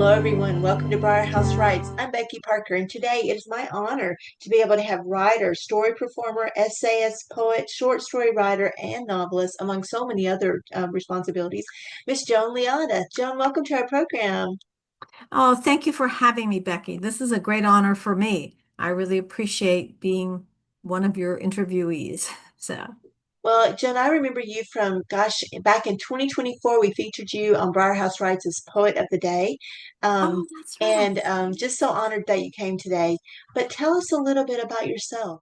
Hello, everyone. Welcome to Briar House Writes. I'm Becky Parker, and today it is my honor to be able to have writer, story performer, essayist, poet, short story writer, and novelist, among so many other responsibilities, Miss Joan Leotta. Joan, welcome to our program. Oh, thank you for having me, Becky. This is a great honor for me. I really appreciate being one of your interviewees. So, Well, Joan, I remember you from, gosh, back in 2024, we featured you on Briar House Writes as Poet of the Day. Um, oh, that's right. and just so honored that you came today. But tell us a little bit about yourself.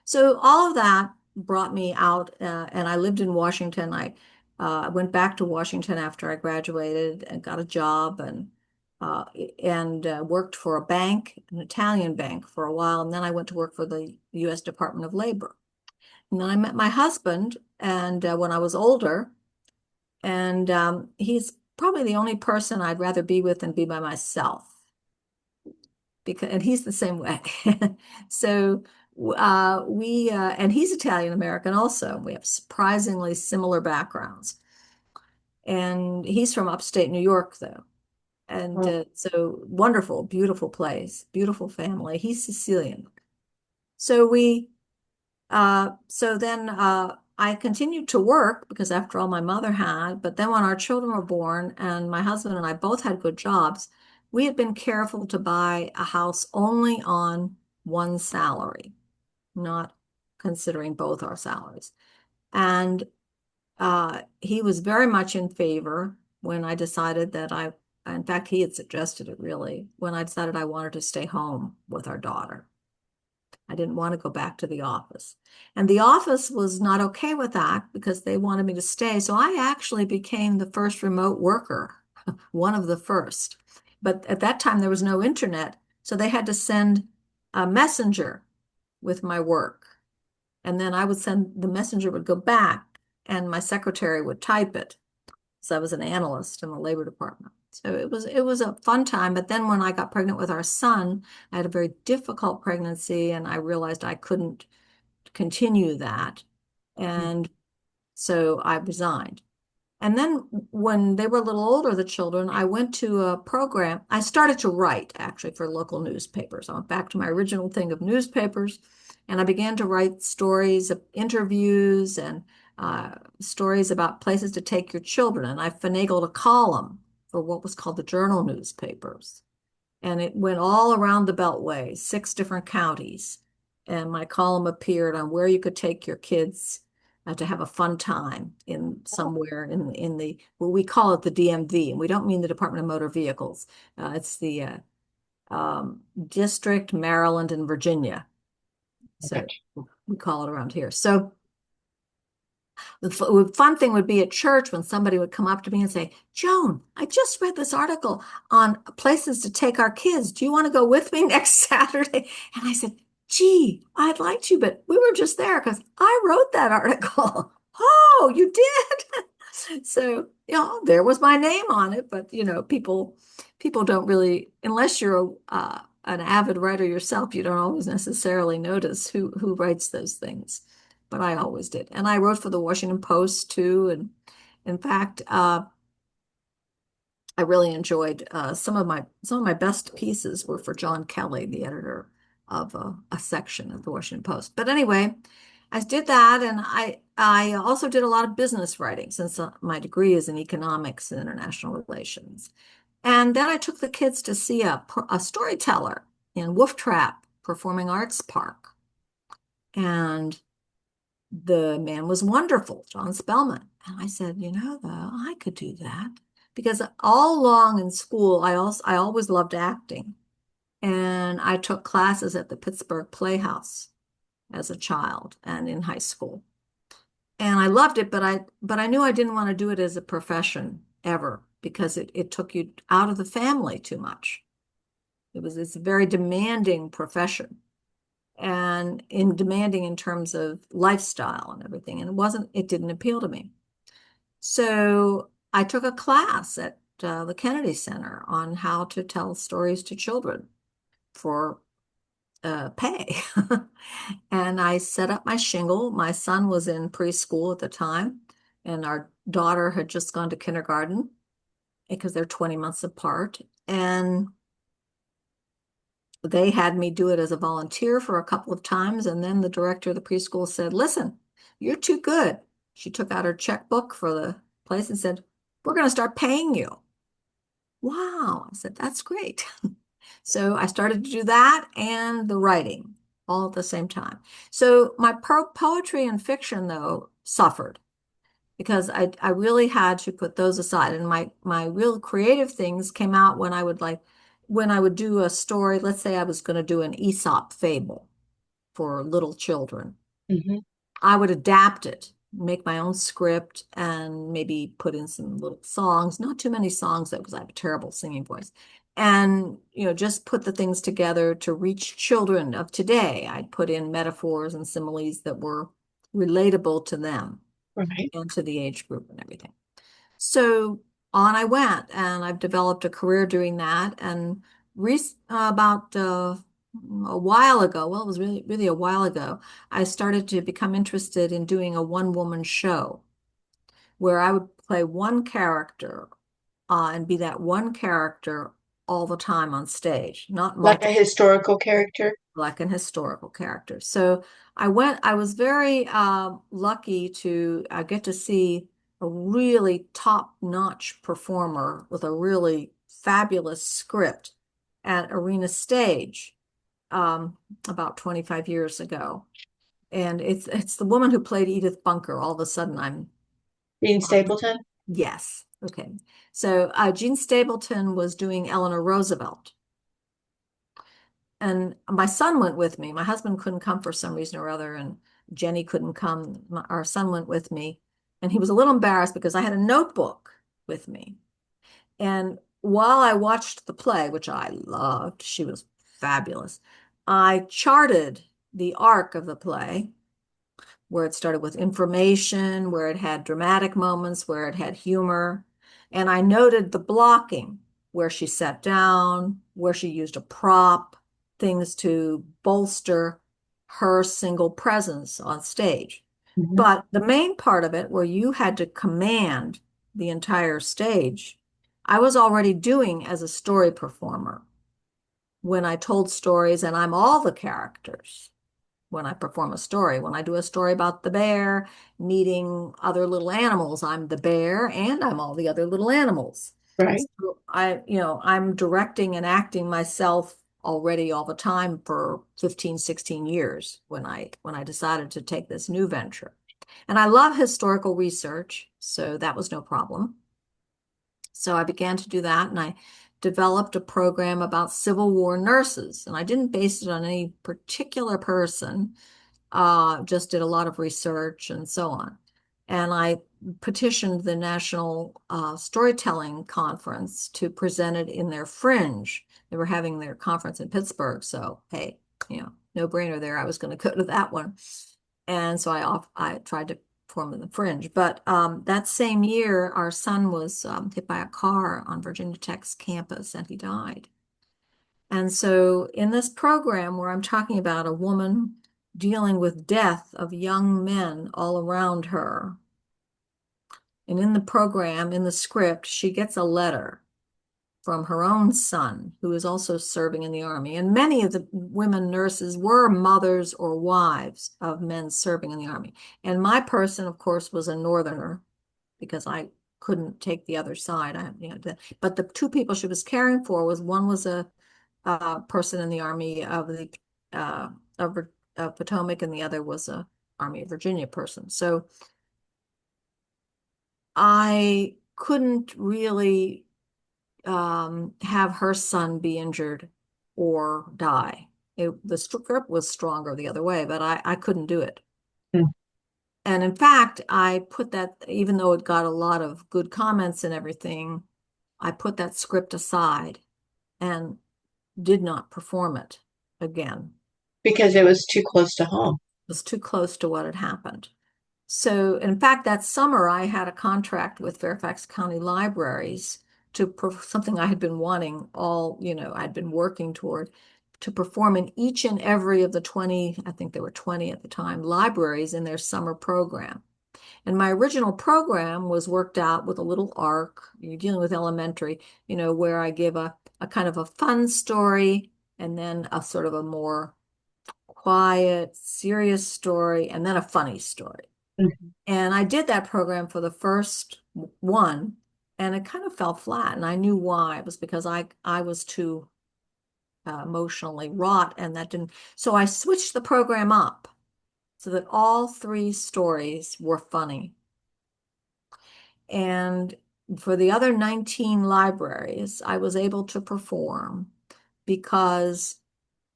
So all of that brought me out, and I lived in Washington. I went back to Washington after I graduated and got a job uh, and worked for a bank, an Italian bank, for a while, and then I went to work for the U.S. Department of Labor. And then I met my husband, and when I was older, and he's probably the only person I'd rather be with than be by myself because and he's the same way. So we and he's Italian American also. We have surprisingly similar backgrounds. And he's from upstate New York though. And Oh, so wonderful, beautiful place, beautiful family. He's Sicilian. So then I continued to work because after all my mother had, but then when our children were born and my husband and I both had good jobs, we had been careful to buy a house only on one salary, not considering both our salaries. And he was very much in favor when I decided that in fact, he had suggested it really, when I decided I wanted to stay home with our daughter. I didn't want to go back to the office. And the office was not okay with that because they wanted me to stay. So I actually became the first remote worker, one of the first. But at that time, there was no internet. So they had to send a messenger with my work. And then I would send, the messenger would go back and my secretary would type it. So I was an analyst in the labor department. So it was a fun time. But then when I got pregnant with our son, I had a very difficult pregnancy and I realized I couldn't continue that. And so I resigned. And then when they were a little older, the children, I went to a program. I started to write actually for local newspapers. I went back to my original thing of newspapers and I began to write stories, interviews, and stories about places to take your children. And I finagled a column for what was called the journal newspapers. And it went all around the Beltway, 6 different counties. And my column appeared on where you could take your kids to have a fun time in somewhere in the well, we call it the DMV, and we don't mean the Department of Motor Vehicles. It's the District, Maryland, and Virginia. So okay. we call it around here. So the fun thing would be at church when somebody would come up to me and say, Joan, I just read this article on places to take our kids. Do you want to go with me next Saturday? And I said, gee, I'd like to, but we were just there because I wrote that article. Oh, you did? So, there was my name on it, but people don't really, unless you're an avid writer yourself, you don't always necessarily notice who writes those things. But I always did. And I wrote for the Washington Post too. And in fact, I really enjoyed some of my best pieces were for John Kelly, the editor of a section of the Washington Post. But anyway, I did that, and I also did a lot of business writing since my degree is in economics and international relations. And then I took the kids to see a storyteller in Wolf Trap Performing Arts Park. And the man was wonderful, John Spellman. And I said, though, I could do that because all along in school, I always loved acting. And I took classes at the Pittsburgh Playhouse as a child and in high school. And I loved it, but I knew I didn't want to do it as a profession ever because it took you out of the family too much. It's a very demanding profession and in demanding in terms of lifestyle and everything. And it didn't appeal to me. So I took a class at the Kennedy Center on how to tell stories to children for pay. And I set up my shingle. My son was in preschool at the time, and our daughter had just gone to kindergarten because they're 20 months apart. And they had me do it as a volunteer for a couple of times. And then the director of the preschool said, listen, you're too good. She took out her checkbook for the place and said, we're going to start paying you. Wow. I said, that's great. So I started to do that and the writing all at the same time. So my poetry and fiction, though, suffered because I really had to put those aside. And my real creative things came out when I would do a story. Let's say I was going to do an Aesop fable. for little children. Hmm. I would adapt it, make my own script, and maybe put in some little songs, not too many songs though, because I have a terrible singing voice. And, just put the things together to reach children of today. I'd put in metaphors and similes that were relatable to them Right. and to the age group and everything. So on I went, and I've developed a career doing that. And about a while ago, well, it was really, really a while ago, I started to become interested in doing a one-woman show where I would play one character and be that one character all the time on stage, not Like a multiple, historical character. like an historical character. So I was very lucky to get to see a really top-notch performer with a really fabulous script at Arena Stage um, about 25 years ago. And it's the woman who played Edith Bunker. All of a sudden, Dean Stapleton. yes. Okay. So Jean Stapleton was doing Eleanor Roosevelt. And my son went with me. My husband couldn't come for some reason or other, and Jenny couldn't come. Our son went with me, and he was a little embarrassed because I had a notebook with me. And while I watched the play, which I loved, she was fabulous, I charted the arc of the play, where it started with information, where it had dramatic moments, where it had humor. And I noted the blocking, where she sat down, where she used a prop, things to bolster her single presence on stage. Hmm. But the main part of it, where you had to command the entire stage, I was already doing as a story performer when I told stories, and I'm all the characters when I perform a story. When I do a story about the bear meeting other little animals, I'm the bear and I'm all the other little animals. Right. So I'm directing and acting myself already all the time for 15, 16 years when I decided to take this new venture. And I love historical research, so that was no problem. So I began to do that, and I developed a program about Civil War nurses. And I didn't base it on any particular person, just did a lot of research and so on. And I petitioned the National Storytelling Conference to present it in their fringe. They were having their conference in Pittsburgh. So, hey, no brainer there. I was going to go to that one. And so I tried to perform in the fringe. But that same year, our son was hit by a car on Virginia Tech's campus, and he died. And so, in this program where I'm talking about a woman dealing with death of young men all around her, and in the program, in the script, she gets a letter from her own son, who is also serving in the army. And many of the women nurses were mothers or wives of men serving in the army. And my person, of course, was a northerner because I couldn't take the other side. But the two people she was caring for was one was a person in the Army of the uh, of, of Potomac, and the other was a Army of Virginia person. So I couldn't really have her son be injured or die. The script was stronger the other way, but I couldn't do it. Mm. And in fact, I put that, even though it got a lot of good comments and everything, I put that script aside and did not perform it again. Because it was too close to home. Was too close to what had happened. So, in fact, that summer I had a contract with Fairfax County Libraries to something I had been wanting I'd been working toward to perform in each and every of the 20, I think there were 20 at the time, libraries in their summer program. And my original program was worked out with a little arc. You're dealing with elementary, where I give a kind of a fun story and then a sort of a more quiet, serious story, and then a funny story. Mhm. And I did that program for the first one, and it kind of fell flat. And I knew why. It was because I was too emotionally wrought, and that didn't. So I switched the program up so that all three stories were funny. And for the other 19 libraries, I was able to perform because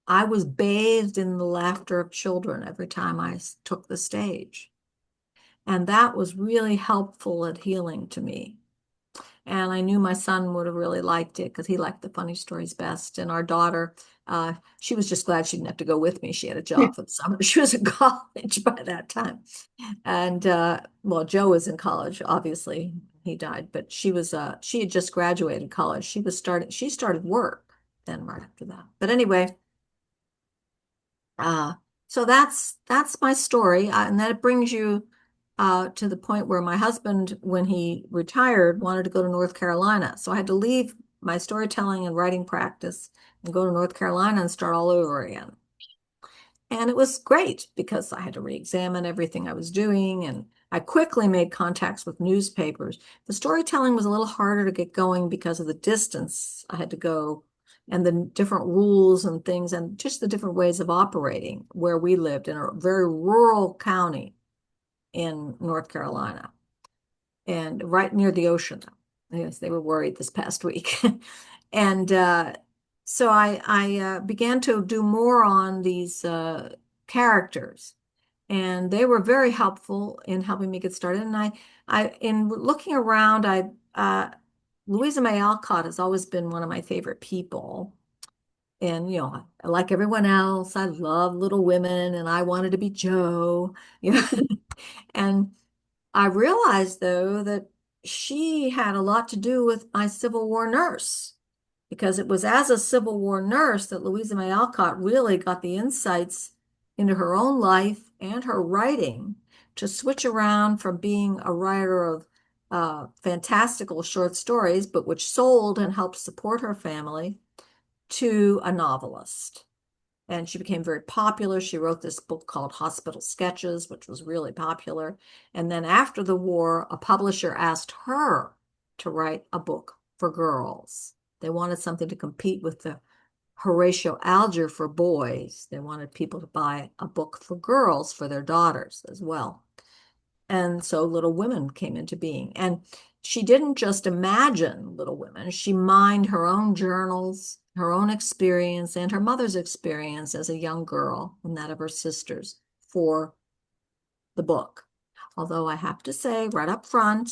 I was bathed in the laughter of children every time I took the stage. And that was really helpful and healing to me. And I knew my son would have really liked it because he liked the funny stories best. And our daughter, she was just glad she didn't have to go with me. She had a job for the summer. She was in college by that time. And well, Joe was in college, obviously. He died, but she had just graduated college. She started work then right after that. But anyway, uh, so that's my story, and that brings you to the point where my husband, when he retired, wanted to go to North Carolina. So I had to leave my storytelling and writing practice and go to North Carolina and start all over again. And it was great because I had to re-examine everything I was doing, and I quickly made contacts with newspapers. The storytelling was a little harder to get going because of the distance I had to go and the different rules and things and just the different ways of operating where we lived in a very rural county in North Carolina and right near the ocean. Yes, they were worried this past week. And so I began to do more on these characters, and they were very helpful in helping me get started. And in looking around, Louisa May Alcott has always been one of my favorite people. And, like everyone else, I love Little Women, and I wanted to be Jo, you know. And I realized, though, that she had a lot to do with my Civil War nurse, because it was as a Civil War nurse that Louisa May Alcott really got the insights into her own life and her writing to switch around from being a writer of fantastical short stories, but which sold and helped support her family, to a novelist. And she became very popular. She wrote this book called Hospital Sketches, which was really popular. And then after the war, a publisher asked her to write a book for girls. They wanted something to compete with the Horatio Alger for boys. They wanted people to buy a book for girls for their daughters as well. And so Little Women came into being. And she didn't just imagine Little Women, she mined her own journals, her own experience, and her mother's experience as a young girl, and that of her sisters, for the book. Although I have to say, right up front,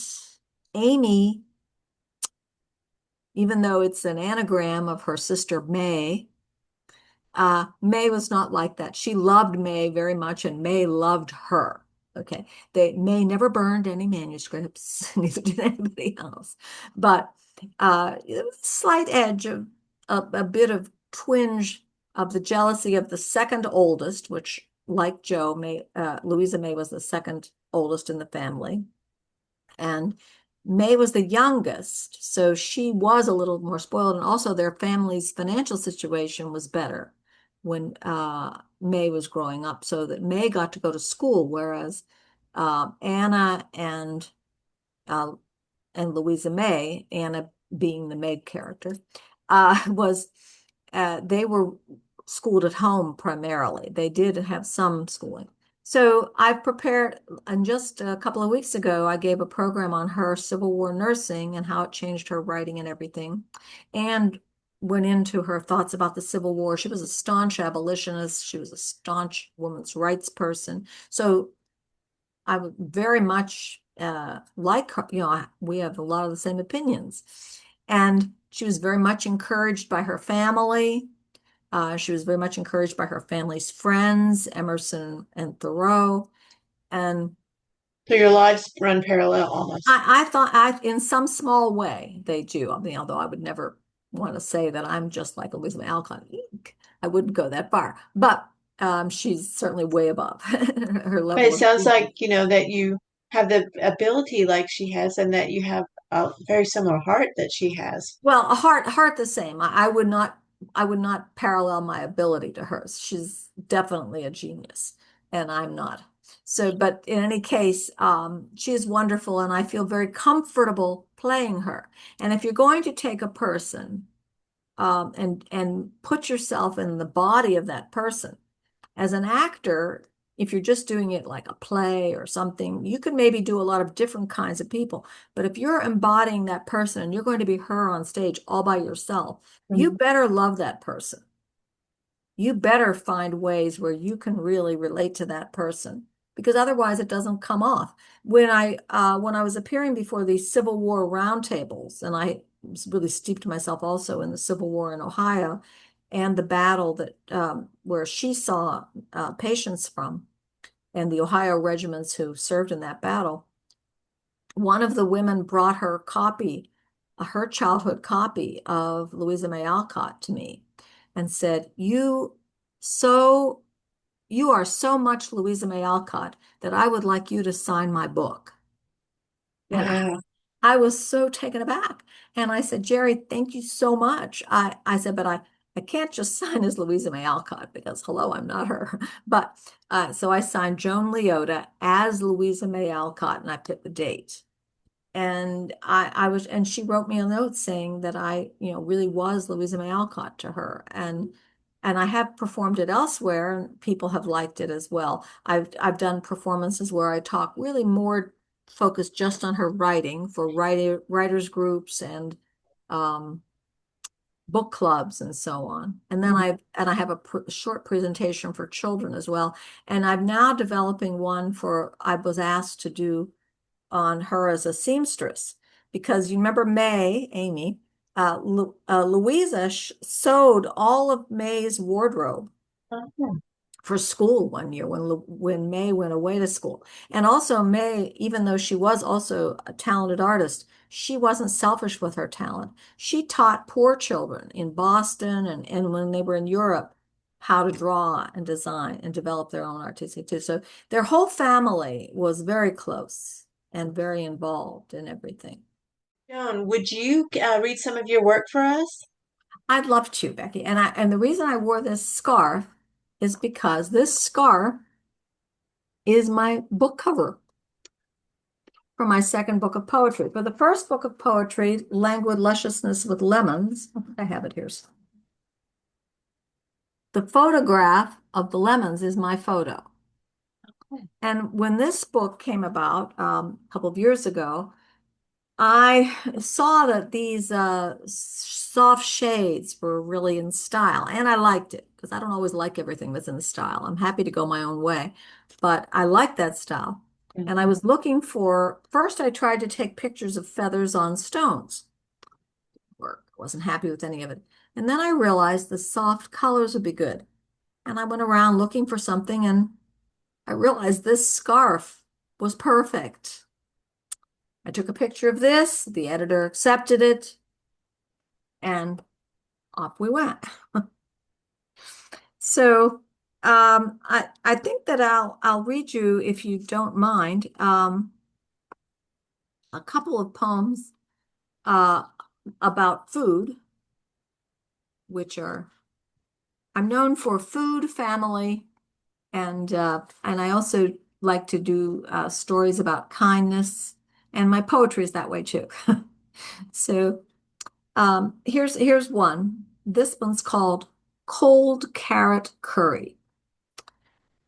Amy, even though it's an anagram of her sister May, May was not like that. She loved May very much, and May loved her. Okay. May never burned any manuscripts, neither did anybody else. But it was a slight edge of a bit of twinge of the jealousy of the second oldest, which, like Jo, Louisa May was the second oldest in the family. And May was the youngest, so she was a little more spoiled. And also, their family's financial situation was better when May was growing up, so that May got to go to school, whereas Anna uh, and Louisa May, Anna being the maid character, was they were schooled at home primarily. They did have some schooling. So I've prepared, and just a couple of weeks ago, I gave a program on her Civil War nursing and how it changed her writing and everything, and went into her thoughts about the Civil War. She was a staunch abolitionist. She was a staunch women's rights person. So I would very much like her. We have a lot of the same opinions. And she was very much encouraged by her family. She was very much encouraged by her family's friends, Emerson and Thoreau. And So your lives run parallel almost. I thought in some small way, they do. I mean, although I would never want to say that I'm just like Elizabeth Alcott. Eek. I wouldn't go that far. But she's certainly way above her But it level of sounds genius. like, that you have the ability like she has and that you have a very similar heart that she has. Well, a heart the same. I would not parallel my ability to hers. She's definitely a genius, and I'm not. So, but in any case, she is wonderful, and I feel very comfortable playing her. And if you're going to take a person, and put yourself in the body of that person, as an actor, if you're just doing it like a play or something, you could maybe do a lot of different kinds of people. But if you're embodying that person and you're going to be her on stage all by yourself, you Mhm. better love that person. you better find ways where you can really relate to that person because otherwise it doesn't come off. When I was appearing before these Civil War roundtables, and I was really steeped myself also in the Civil War in Ohio and the battle that where she saw patients from and the Ohio regiments who served in that battle. One of the women brought her childhood copy of Louisa May Alcott to me and said, so you are so much Louisa May Alcott that I would like you to sign my book. And Wow. I was so taken aback. And I said, Jerry, thank you so much. I said, but I can't just sign as Louisa May Alcott because, hello, I'm not her. But so I signed Joan Leotta as Louisa May Alcott and I put the date. And and she wrote me a note saying that really was Louisa May Alcott to her. And I have performed it elsewhere and people have liked it as well. I've done performances where I talk really more focused just on her writing for writers groups and um, book clubs and so on. And then I have a short presentation for children as well. And I'm now developing one I was asked to do on her as a seamstress because you remember Amy, Louisa sewed all of May's wardrobe Mhm. for school one year when May went away to school. And also May, even though she was also a talented artist, she wasn't selfish with her talent. She taught poor children in Boston and when they were in Europe how to draw and design and develop their own artistic too. So their whole family was very close and very involved in everything. Joan, would you read some of your work for us? I'd love to, Becky. And the reason I wore this scarf is because this scarf is my book cover for my second book of poetry. For the first book of poetry, Languid Lusciousness with Lemons, I have it here. The photograph of the lemons is my photo. And when this book came about a couple of years ago, I saw that these soft shades were really in style, and I liked it because I don't always like everything that's in style. I'm happy to go my own way, but I like that style. And I was looking first I tried to take pictures of feathers on stones. Work. Wasn't happy with any of it. And then I realized the soft colors would be good. And I went around looking for something and I realized this scarf was perfect. I took a picture of this, the editor accepted it, and off we went. So I think that I'll read you, if you don't mind, a couple of poems uh, about food, which are I'm known for food, family, and I also like to do stories about kindness, and my poetry is that way too. So here's one. This one's called Cold Carrot Curry.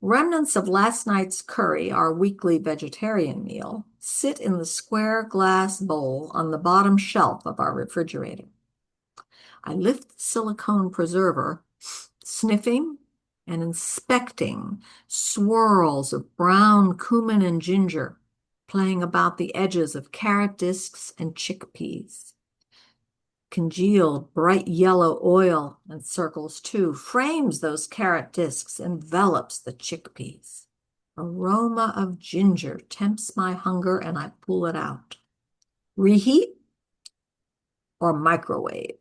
Remnants of last night's curry, our weekly vegetarian meal, sit in the square glass bowl on the bottom shelf of our refrigerator. I lift the silicone preserver, sniffing and inspecting swirls of brown cumin and ginger playing about the edges of carrot discs and chickpeas. Congealed bright yellow oil and circles too frames those carrot discs, envelops the chickpeas. Aroma of ginger tempts my hunger and I pull it out. Reheat or microwave?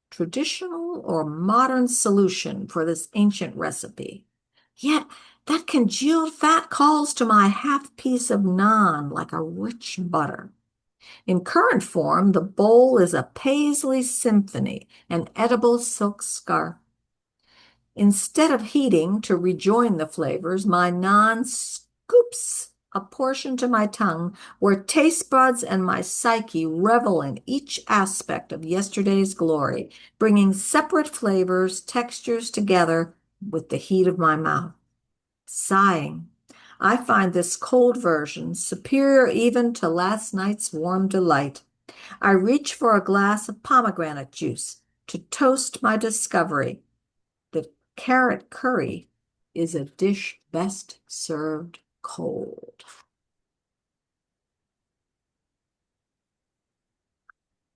Traditional or modern solution for this ancient recipe? Yet that congealed fat calls to my half piece of naan like a rich butter. In current form, the bowl is a paisley symphony, an edible silk scarf. Instead of heating to rejoin the flavors, my naan scoops a portion to my tongue where taste buds and my psyche revel in each aspect of yesterday's glory, bringing separate flavors, textures together with the heat of my mouth. Sighing, I find this cold version superior even to last night's warm delight. I reach for a glass of pomegranate juice to toast my discovery that Carrot curry is a dish best served cold.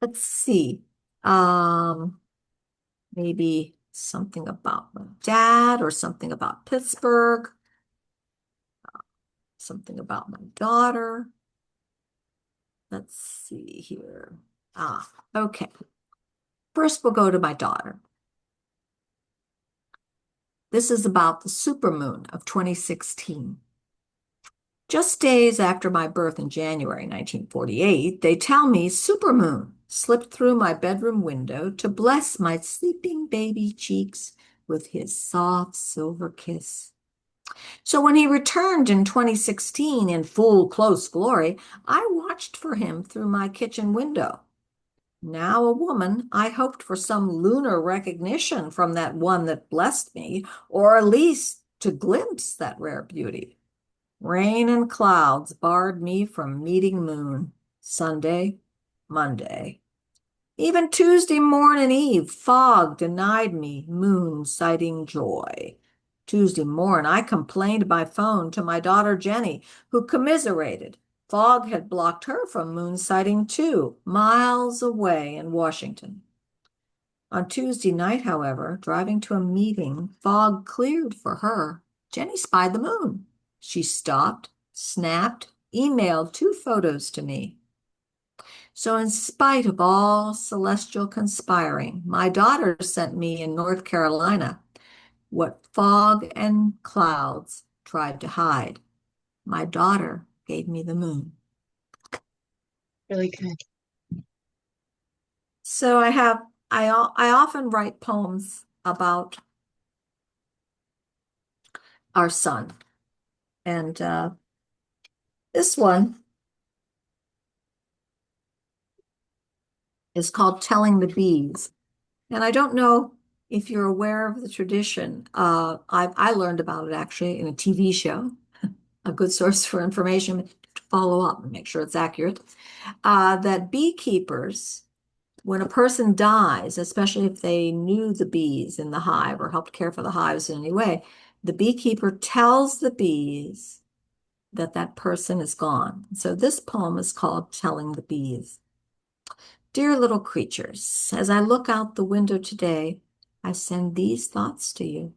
Let's see. Um, Maybe something about my dad or something about Pittsburgh, something about my daughter. Let's see here. Okay. First, we'll go to my daughter. This is about the supermoon of 2016. Just days after my birth in January 1948, they tell me supermoon slipped through my bedroom window to bless my sleeping baby cheeks with his soft silver kiss. So when he returned in 2016 in full close glory, I watched for him through my kitchen window. Now a woman, I hoped for some lunar recognition from that one that blessed me, or at least to glimpse that rare beauty. Rain and clouds barred me from meeting moon. Sunday, Monday. Even Tuesday morn and eve, fog denied me moon sighting joy. Tuesday morn, I complained by phone to my daughter Jenny, who commiserated. Fog had blocked her from moon sighting too, miles away in Washington. On Tuesday night, however, driving to a meeting, fog cleared for her. Jenny spied the moon. She stopped, snapped, emailed 2 photos to me. So, in spite of all celestial conspiring, my daughter sent me in North Carolina what fog and clouds tried to hide. My daughter gave me the moon. Really good. So I often write poems about our son. And this one is called Telling the Bees. And I don't know if you're aware of the tradition. I learned about it actually in a TV show, a good source for information to follow up and make sure it's accurate. That beekeepers, when a person dies, especially if they knew the bees in the hive or helped care for the hives in any way, the beekeeper tells the bees that that person is gone. So this poem is called Telling the Bees. Dear little creatures, as I look out the window today, I send these thoughts to you.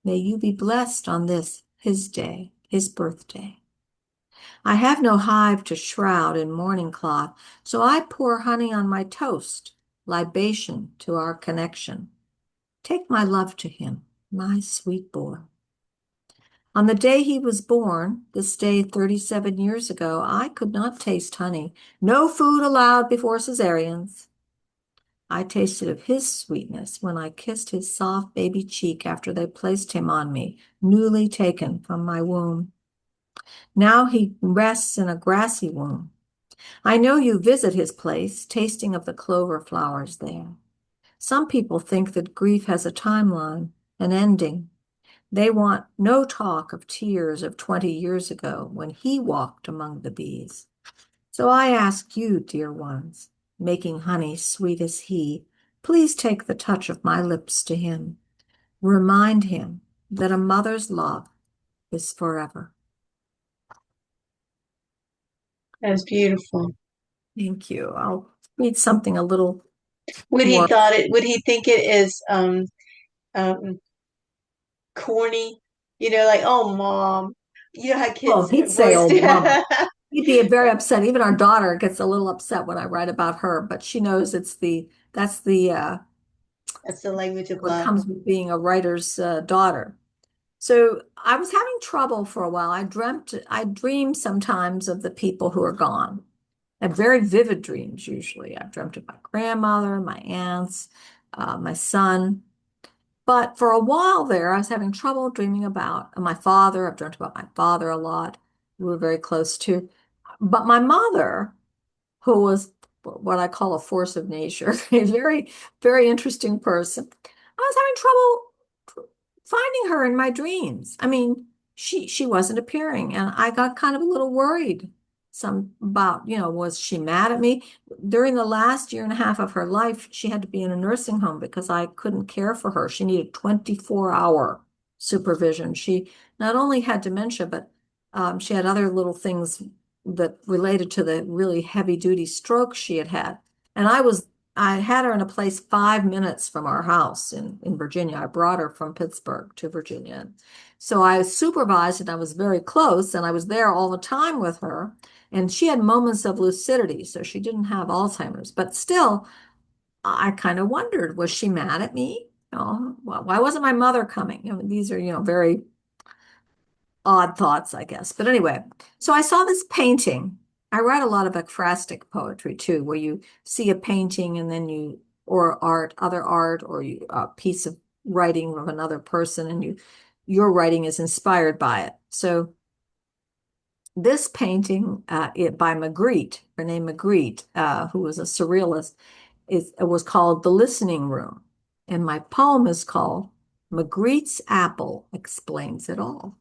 May you be blessed on this, his day, his birthday. I have no hive to shroud in mourning cloth, so I pour honey on my toast, libation to our connection. Take my love to him, my sweet boy. On the day he was born, this day 37 years ago, I could not taste honey. No food allowed before cesareans. I tasted of his sweetness when I kissed his soft baby cheek after they placed him on me, newly taken from my womb. Now he rests in a grassy womb. I know you visit his place, tasting of the clover flowers there. Some people think that grief has a timeline, an ending. They want no talk of tears of 20 years ago when he walked among the bees. So I ask you, dear ones, making honey sweet as he, please take the touch of my lips to him. Remind him that a mother's love is forever. That was beautiful. Thank you. I'll read something a little more. Would he think it is um corny? Like, oh mom. You know how Oh, kids he'd say, boys oh, do. mama. He'd be very upset. Even our daughter gets a little upset when I write about her, but she knows that's That's the language of what love. comes with being a writer's daughter. So I was having trouble for a while. I dreamed sometimes of the people who are gone. I have very vivid dreams usually. I've dreamt of my grandmother, my aunts, my son. But for a while there, I was having trouble dreaming about my father. I've dreamt about my father a lot. We were very close too. But my mother, who was what I call a force of nature, a very, very interesting person, I was having trouble finding her in my dreams. I mean, she wasn't appearing, and I got kind of a little worried. some about, was she mad at me? During the last year and a half of her life, she had to be in a nursing home because I couldn't care for her. She needed 24-hour supervision. She not only had dementia, but she had other little things that related to the really heavy duty stroke she had had. And I had her in a place 5 minutes from our house in Virginia. I brought her from Pittsburgh to Virginia. So I supervised and I was very close and I was there all the time with her. And she had moments of lucidity, so she didn't have Alzheimer's. But still, I kind of wondered, was she mad at me? Why wasn't my mother coming? These are, very odd thoughts, I guess. But anyway, so I saw this painting. I write a lot of ekphrastic poetry too, where you see a painting and then or other art, or a piece of writing of another person, and your writing is inspired by it. So this painting by Magritte, Rene Magritte, who was a surrealist, it was called The Listening Room. And my poem is called Magritte's Apple Explains It All.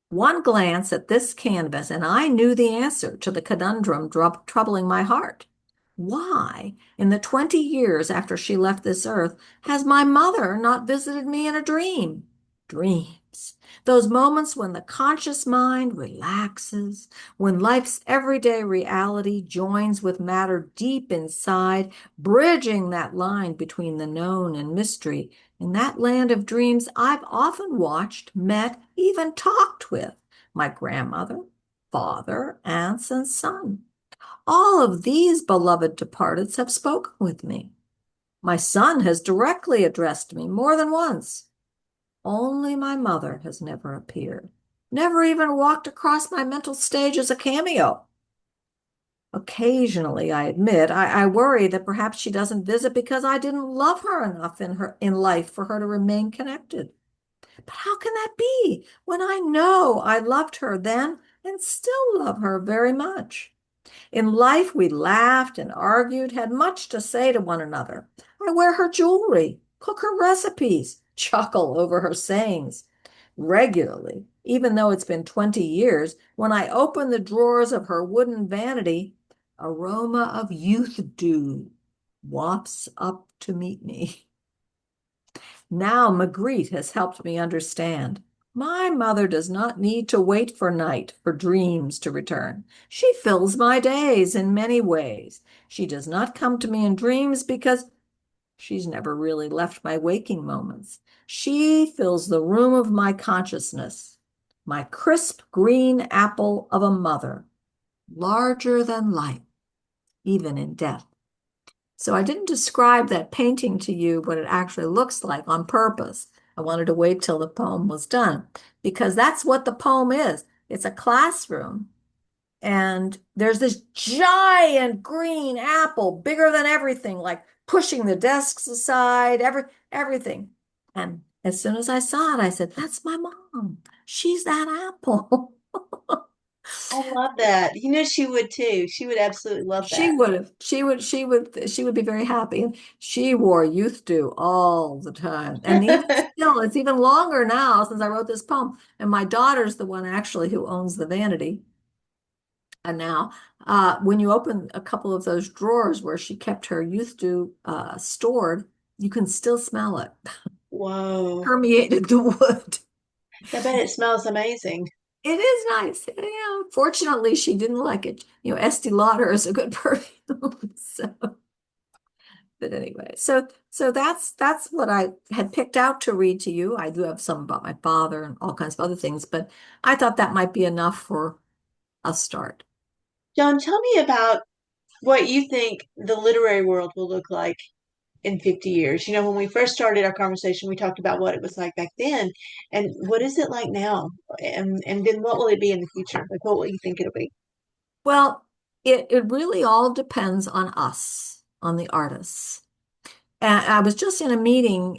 One glance at this canvas, and I knew the answer to the conundrum troubling my heart. Why, in the 20 years after she left this earth, has my mother not visited me in a dream? Dreams. Those moments when the conscious mind relaxes, when life's everyday reality joins with matter deep inside, bridging that line between the known and mystery. In that land of dreams, I've often watched, met, even talked with my grandmother, father, aunts, and son. All of these beloved departeds have spoken with me. My son has directly addressed me more than once. Only my mother has never appeared, never even walked across my mental stage as a cameo. Occasionally, I admit, I worry that perhaps she doesn't visit because I didn't love her enough in life for her to remain connected. But how can that be when I know I loved her then and still love her very much? In life, we laughed and argued, had much to say to one another. I wear her jewelry, cook her recipes, chuckle over her sayings. Regularly, even though it's been 20 years, when I open the drawers of her wooden vanity, aroma of youth dew wafts up to meet me. Now Magritte has helped me understand. My mother does not need to wait for night for dreams to return. She fills my days in many ways. She does not come to me in dreams because she's never really left my waking moments. She fills the room of my consciousness, my crisp green apple of a mother, larger than life, even in death. So I didn't describe that painting to you, what it actually looks like on purpose. I wanted to wait till the poem was done because that's what the poem is. It's a classroom and there's this giant green apple, bigger than everything, like pushing the desks aside, everything. And as soon as I saw it, I said, "That's my mom. She's that apple." I love that. You know, she would too. She would absolutely love She that. would have. She would be very happy. And she wore youth dew all the time. And even still, it's even longer now since I wrote this poem. And my daughter's the one actually who owns the vanity. And now, when you open a couple of those drawers where she kept her youth dew stored, you can still smell it. Whoa. Permeated the wood. I bet it smells amazing. It is nice. Yeah. Fortunately, she didn't like it. Estee Lauder is a good perfume. So. But anyway, so that's what I had picked out to read to you. I do have some about my father and all kinds of other things, but I thought that might be enough for a start. John, tell me about what you think the literary world will look like in 50 years. You know, when we first started our conversation, we talked about what it was like back then, and what is it like now? And then what will it be in the future? Like, what will you think it'll be? Well, it really all depends on us, on the artists. And I was just in a meeting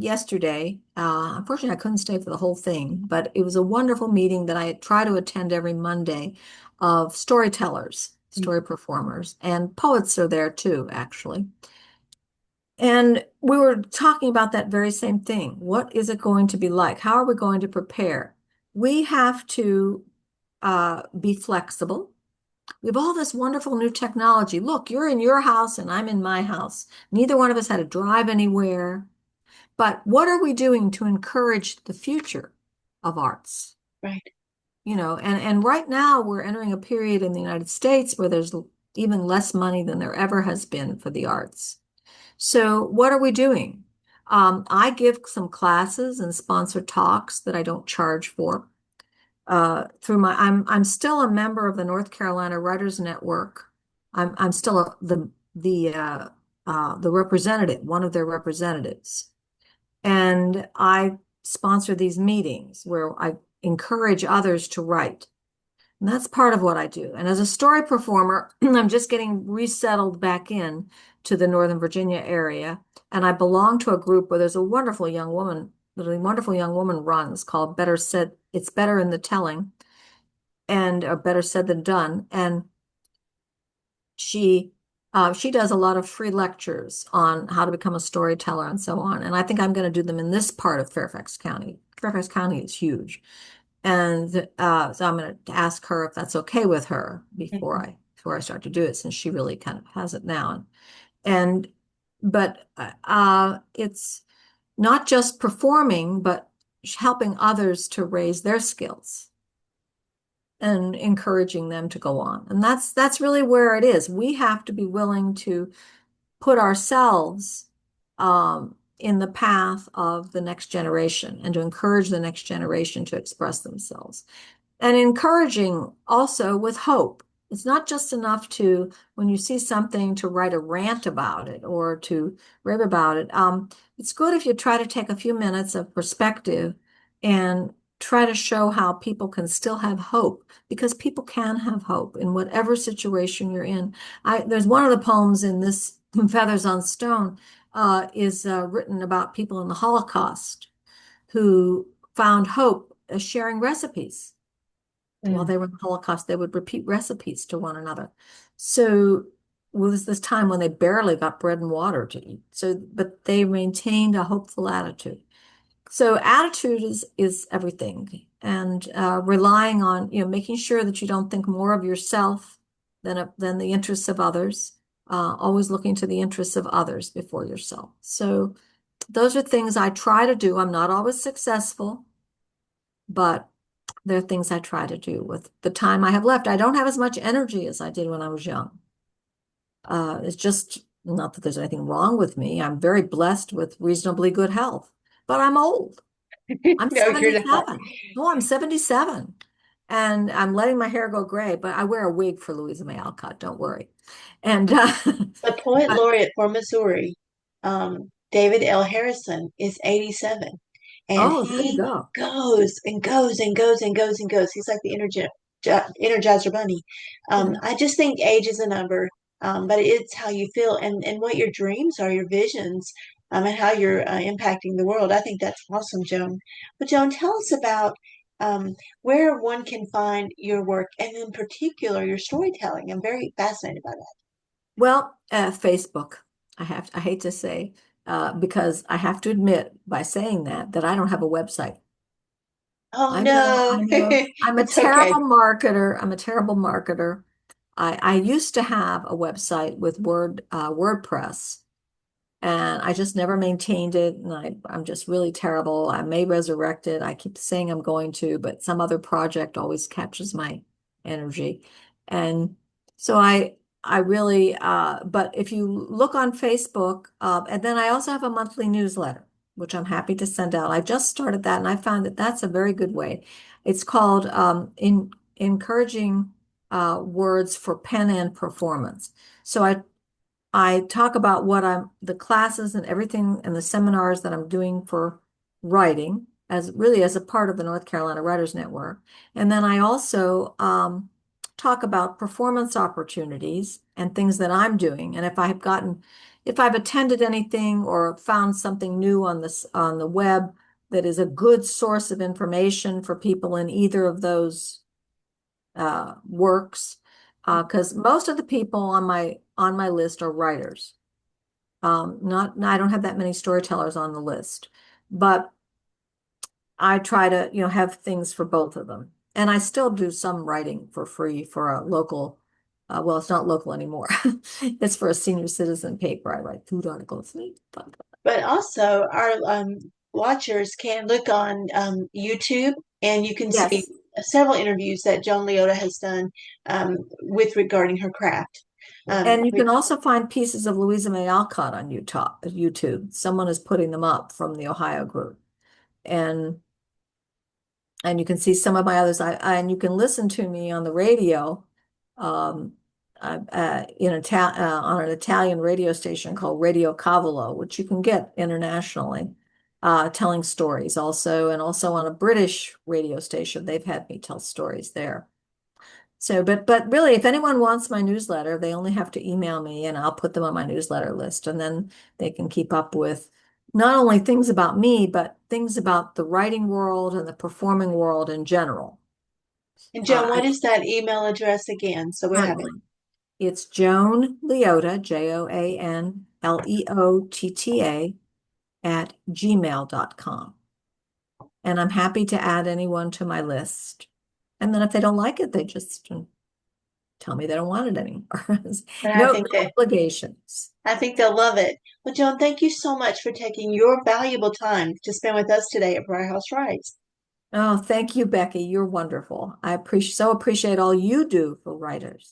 yesterday. Unfortunately, I couldn't stay for the whole thing, but it was a wonderful meeting that I try to attend every Monday of storytellers, story performers, and poets are there too, actually. And we were talking about that very same thing. What is it going to be like? How are we going to prepare? We have to be flexible. We have all this wonderful new technology. Look, you're in your house and I'm in my house. Neither one of us had to drive anywhere. But what are we doing to encourage the future of arts? Right. And right now we're entering a period in the United States where there's even less money than there ever has been for the arts. So what are we doing? I give some classes and sponsor talks that I don't charge for. I'm still a member of the North Carolina Writers Network. I'm still the representative, one of their representatives. And I sponsor these meetings where I encourage others to write. And that's part of what I do. And as a story performer, I'm just getting resettled back in to the Northern Virginia area. And I belong to a group where there's a wonderful young woman that a wonderful young woman runs called Better Said, It's Better in the Telling, and better said than done. And she she does a lot of free lectures on how to become a storyteller and so on. And I think I'm going to do them in this part of Fairfax County. Fairfax County is huge. And so I'm going to ask her if that's okay with her Mhm. before I start to do it, since she really kind of has it now. And but it's not just performing, but helping others to raise their skills and encouraging them to go on. And that's really where it is. We have to be willing to put ourselves in the path of the next generation and to encourage the next generation to express themselves. And encouraging also with hope. It's not just enough to, when you see something, to write a rant about it or to rave about it. It's good if you try to take a few minutes of perspective and try to show how people can still have hope, because people can have hope in whatever situation you're in. There's one of the poems in this Feathers on Stone is written about people in the Holocaust who found hope sharing recipes. While Mm. they were in the Holocaust, they would repeat recipes to one another. So it was this time when they barely got bread and water to eat. So, but they maintained a hopeful attitude. So attitude is everything, and relying on, making sure that you don't think more of yourself than the interests of others. Always looking to the interests of others before yourself. So those are things I try to do. I'm not always successful, but there are things I try to do with the time I have left. I don't have as much energy as I did when I was young. It's just not that there's anything wrong with me. I'm very blessed with reasonably good health, but I'm old. I'm No, you're not. 77. Oh, I'm 77. And I'm letting my hair go gray, but I wear a wig for Louisa May Alcott, don't worry. And The poet but laureate for Missouri, David L. Harrison, is 87. And oh, there you he go. goes and goes and goes and goes and goes. He's like the Energizer Bunny. Yeah. I just think age is a number, but it's how you feel and what your dreams are, your visions, and how you're impacting the world. I think that's awesome, Joan. But Joan, tell us about where one can find your work, and in particular your storytelling. I'm very fascinated by that. Well, Facebook. I hate to say, because I have to admit by saying that I don't have a website. Oh no, I know. I'm a it's terrible okay. marketer. I'm a terrible marketer. I used to have a website with WordPress, and I just never maintained it. And I'm just really terrible. I may resurrect it. I keep saying I'm going to, but some other project always captures my energy. And so I really, but if you look on Facebook, and then I also have a monthly newsletter, which I'm happy to send out. I just started that, and I found that that's a very good way. It's called Encouraging Words for Pen and Performance. So I talk about the classes and everything and the seminars that I'm doing for writing as a part of the North Carolina Writers Network. And then I also talk about performance opportunities and things that I'm doing. And if I've attended anything or found something new on the web that is a good source of information for people in either of those works, because most of the people on my list are writers. Not, I don't have that many storytellers on the list, but I try to, have things for both of them. And I still do some writing for free for a local Well, it's not local anymore. It's for a senior citizen paper. I write food articles. But also, our watchers can look on YouTube and you can see Yes. several interviews that Joan Leotta has done with regarding her craft. And you can also find pieces of Louisa May Alcott on YouTube. Someone is putting them up from the Ohio group. And and you can see some of my others. And you can listen to me on the radio, um, on an Italian radio station called Radio Cavolo, which you can get internationally, telling stories also, and also on a British radio station. They've had me tell stories there. So, but really, if anyone wants my newsletter, they only have to email me and I'll put them on my newsletter list. And then they can keep up with not only things about me, but things about the writing world and the performing world in general. and Joan, I what is that email address again? So we have it. certainly. It's Joan Leotta, JoanLeotta at gmail.com. And I'm happy to add anyone to my list. And then if they don't like it, they just tell me they don't want it anymore. But No obligations. I think they'll love it. Well, Joan, thank you so much for taking your valuable time to spend with us today at Briar House Writes. Oh, thank you, Becky. You're wonderful. I appreciate all you do for writers.